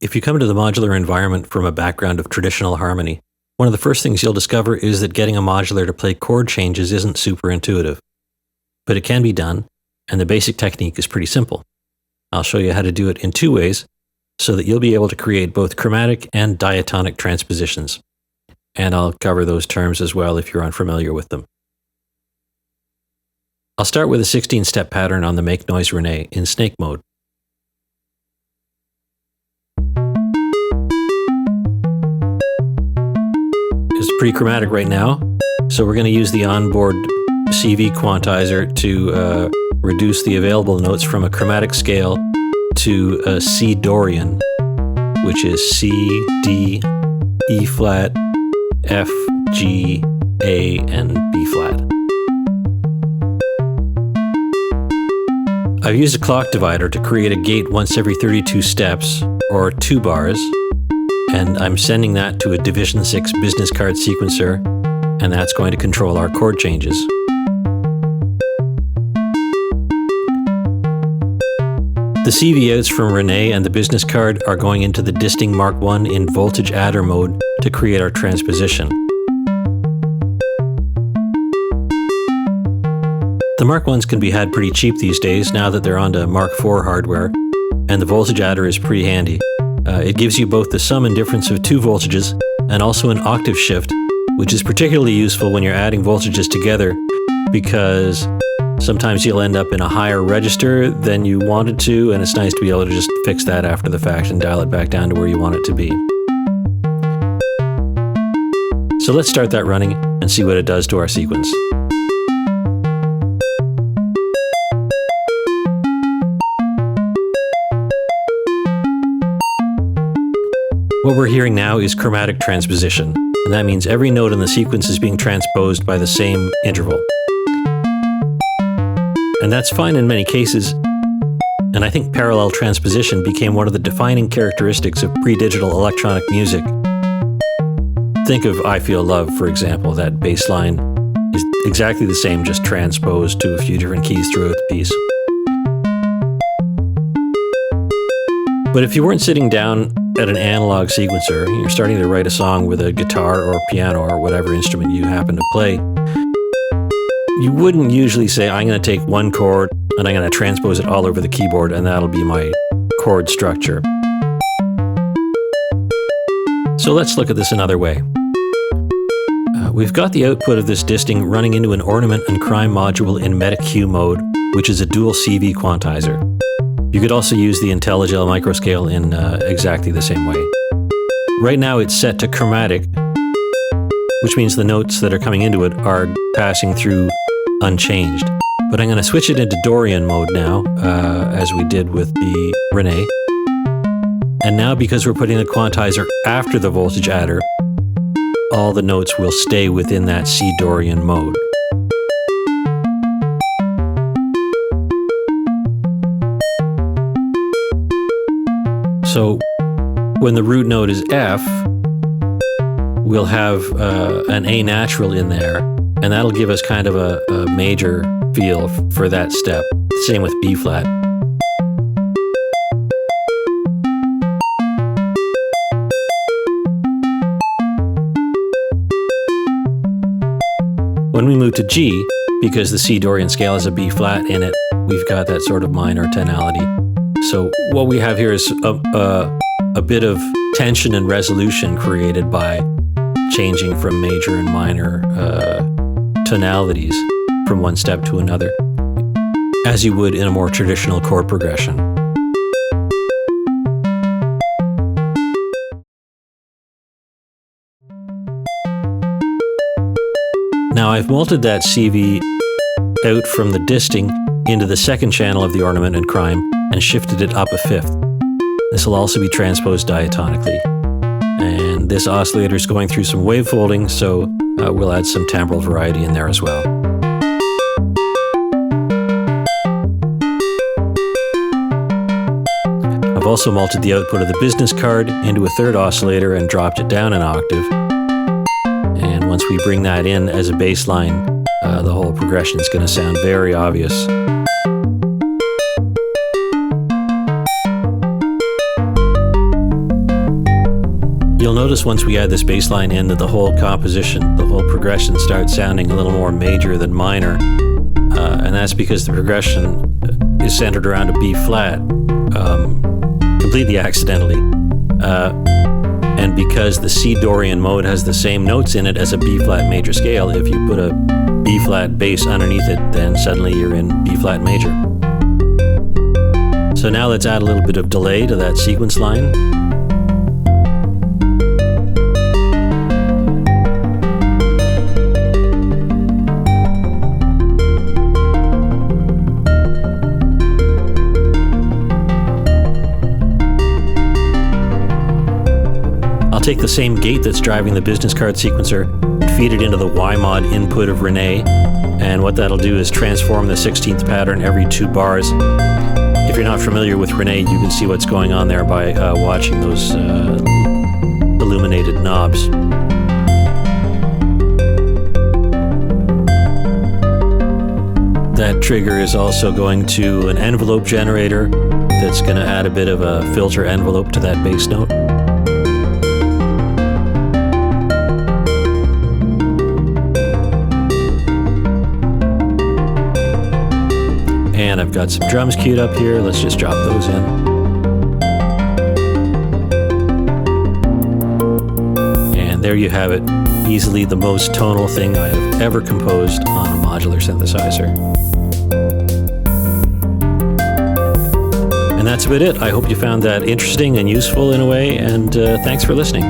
If you come to the modular environment from a background of traditional harmony, one of the first things you'll discover is that getting a modular to play chord changes isn't super intuitive. But it can be done, and the basic technique is pretty simple. I'll show you how to do it in two ways so that you'll be able to create both chromatic and diatonic transpositions. And I'll cover those terms as well if you're unfamiliar with them. I'll start with a 16-step pattern on the Make Noise René in snake mode. It's pretty chromatic right now, so we're going to use the onboard CV quantizer to reduce the available notes from a chromatic scale to a C Dorian, which is C, D, E flat, F, G, A, and B flat. I've used a clock divider to create a gate once every 32 steps, or 2 bars, and I'm sending that to a Division 6 business card sequencer, and that's going to control our chord changes. The CV outs from René and the business card are going into the Disting Mark I in voltage adder mode to create our transposition. The Mark I's can be had pretty cheap these days now that they're onto Mark IV hardware, and the voltage adder is pretty handy. It gives you both the sum and difference of 2 voltages and also an octave shift, which is particularly useful when you're adding voltages together because sometimes you'll end up in a higher register than you wanted to, and it's nice to be able to just fix that after the fact and dial it back down to where you want it to be. So let's start that running and see what it does to our sequence. What we're hearing now is chromatic transposition, and that means every note in the sequence is being transposed by the same interval. And that's fine in many cases, and I think parallel transposition became one of the defining characteristics of pre-digital electronic music. Think of I Feel Love, for example. That bass line is exactly the same, just transposed to a few different keys throughout the piece. But if you weren't sitting down at an analog sequencer, you're starting to write a song with a guitar or piano or whatever instrument you happen to play, you wouldn't usually say, I'm going to take one chord and I'm going to transpose it all over the keyboard and that'll be my chord structure. So let's look at this another way. We've got the output of this disting running into an ornament and crime module in meta-Q mode, which is a dual CV quantizer. You could also use the IntelliGel microscale in exactly the same way. Right now it's set to chromatic, which means the notes that are coming into it are passing through unchanged. But I'm going to switch it into Dorian mode now, as we did with the René. And now because we're putting the quantizer after the voltage adder, all the notes will stay within that C Dorian mode. So when the root note is F, we'll have an A natural in there, and that'll give us kind of a major feel for that step. Same with B flat. When we move to G, because the C Dorian scale has a B flat in it, we've got that sort of minor tonality. So what we have here is a bit of tension and resolution created by changing from major and minor tonalities from one step to another, as you would in a more traditional chord progression. Now I've multed that CV out from the disting into the second channel of the ornament and crime and shifted it up a fifth. This will also be transposed diatonically. And this oscillator is going through some wave folding, so we'll add some timbral variety in there as well. I've also multed the output of the business card into a third oscillator and dropped it down an octave. And once we bring that in as a bass line, the whole progression is going to sound very obvious. notice once we add this bass line in that the whole composition, the whole progression starts sounding a little more major than minor. And that's because the progression is centered around a B flat, completely accidentally. And because the C Dorian mode has the same notes in it as a B flat major scale, if you put a B flat bass underneath it, then suddenly you're in B flat major. So now let's add a little bit of delay to that sequence line. I'll take the same gate that's driving the business card sequencer, feed it into the Y mod input of Renee, and what that'll do is transform the 16th pattern every 2 bars. If you're not familiar with Renee, you can see what's going on there by watching those illuminated knobs. That trigger is also going to an envelope generator that's going to add a bit of a filter envelope to that bass note. And I've got some drums queued up here. Let's just drop those in. And there you have it. Easily the most tonal thing I have ever composed on a modular synthesizer. And that's about it. I hope you found that interesting and useful in a way, and thanks for listening.